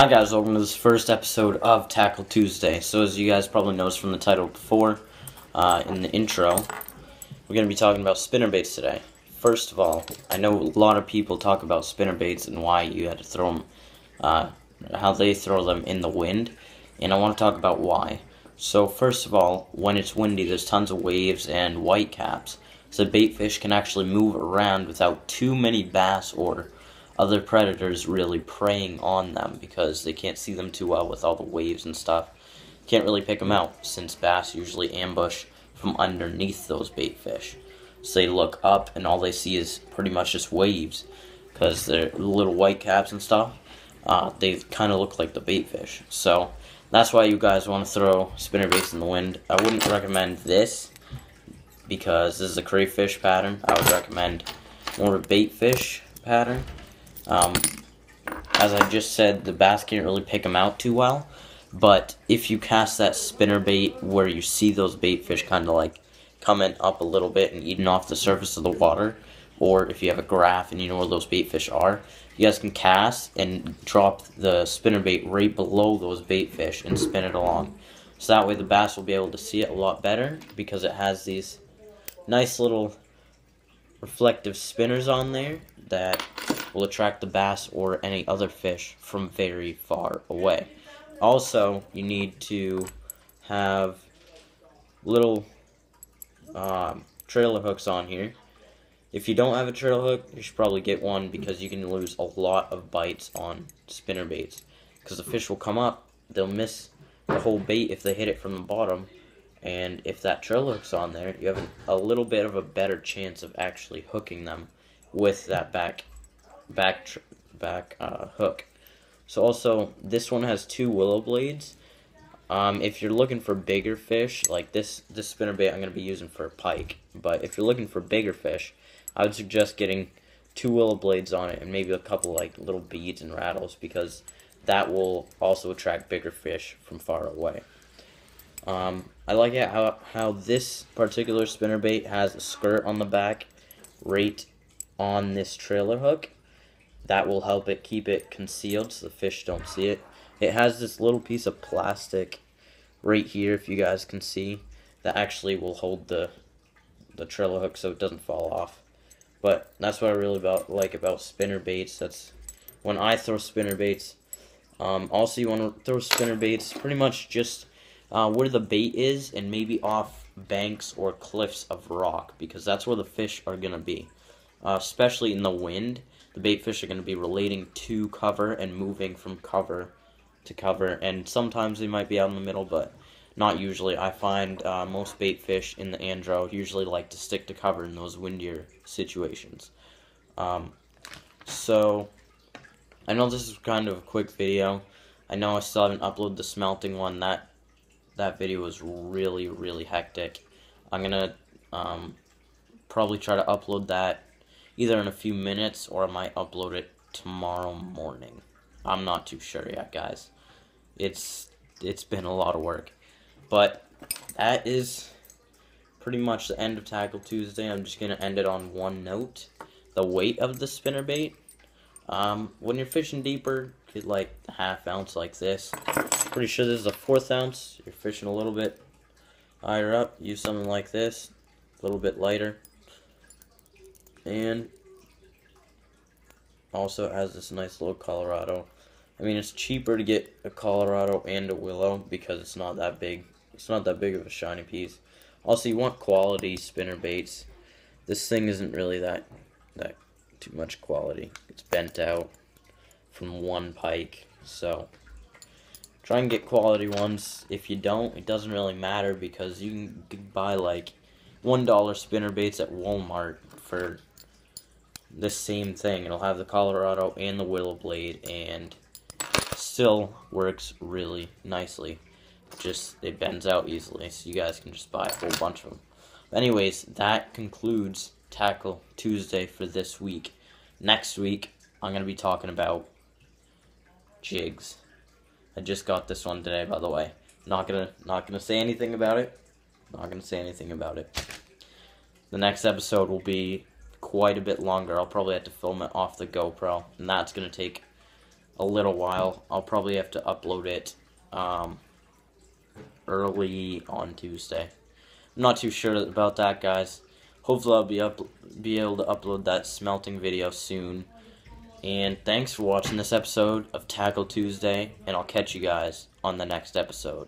Hi guys, welcome to this first episode of Tackle Tuesday. So as you guys probably noticed from the title before, in the intro, we're going to be talking about spinnerbaits today. First of all, I know a lot of people talk about spinnerbaits and why you had to throw them, how they throw them in the wind, and I want to talk about why. So first of all, when it's windy, there's tons of waves and whitecaps, so bait fish can actually move around without too many bass or other predators really preying on them because they can't see them too well with all the waves and stuff. Can't really pick them out since bass usually ambush from underneath those bait fish. So they look up and all they see is pretty much just waves because they're little white caps and stuff. They kind of look like the bait fish. So that's why you guys want to throw spinnerbaits in the wind. I wouldn't recommend this because this is a crayfish pattern. I would recommend more of a bait fish pattern. As I just said, the bass can't really pick them out too well, but if you cast that spinnerbait where you see those bait fish kind of like coming up a little bit and eating off the surface of the water, or if you have a graph and you know where those bait fish are, you guys can cast and drop the spinnerbait right below those bait fish and spin it along. So that way the bass will be able to see it a lot better because it has these nice little reflective spinners on there that will attract the bass or any other fish from very far away. Also, you need to have little trailer hooks on here. If you don't have a trailer hook, you should probably get one because you can lose a lot of bites on spinnerbaits. Because the fish will come up, they'll miss the whole bait if they hit it from the bottom. And if that trailer hook's on there, you have a little bit of a better chance of actually hooking them with that back hook. So also, this one has two willow blades. If you're looking for bigger fish, like this spinnerbait I'm going to be using for pike, but if you're looking for bigger fish, I would suggest getting two willow blades on it and maybe a couple like little beads and rattles because that will also attract bigger fish from far away. I like it how this particular spinnerbait has a skirt on the back right on this trailer hook. That will help it keep it concealed so the fish don't see it. It has this little piece of plastic right here, if you guys can see, that actually will hold the trailer hook so it doesn't fall off. But that's what I really like about spinnerbaits. That's when I throw spinnerbaits. Also, you want to throw spinnerbaits pretty much just where the bait is and maybe off banks or cliffs of rock because that's where the fish are going to be. Especially in the wind, the bait fish are going to be relating to cover and moving from cover to cover, and sometimes they might be out in the middle, but not usually. I find most bait fish in the andro usually like to stick to cover in those windier situations. So, I know this is kind of a quick video. I know I still haven't uploaded the smelting one. That video was really, really hectic. I'm going to probably try to upload that either in a few minutes or I might upload it tomorrow morning. I'm not too sure yet, guys. It's been a lot of work. But that is pretty much the end of Tackle Tuesday. I'm just going to end it on one note. The weight of the spinnerbait. When you're fishing deeper, get like a half ounce like this. Pretty sure this is a 1/4 ounce. You're fishing a little bit higher up. Use something like this. A little bit lighter. And also it has this nice little Colorado. I mean, it's cheaper to get a Colorado and a willow because it's not that big. It's not that big of a shiny piece. Also, you want quality spinnerbaits. This thing isn't really that too much quality. It's bent out from one pike, so try and get quality ones. If you don't, it doesn't really matter because you can buy like $1 spinnerbaits at Walmart for the same thing. It'll have the Colorado and the willow blade and still works really nicely. Just it bends out easily, so you guys can just buy a whole bunch of them. But anyways, that concludes Tackle Tuesday for this week. Next week, I'm going to be talking about jigs. I just got this one today, by the way. Not gonna say anything about it. Not gonna say anything about it. The next episode will be quite a bit longer. I'll probably have to film it off the GoPro, and that's going to take a little while. I'll probably have to upload it early on Tuesday. I'm not too sure about that, guys. Hopefully I'll be able to upload that smelting video soon. And thanks for watching this episode of Tackle Tuesday, and I'll catch you guys on the next episode.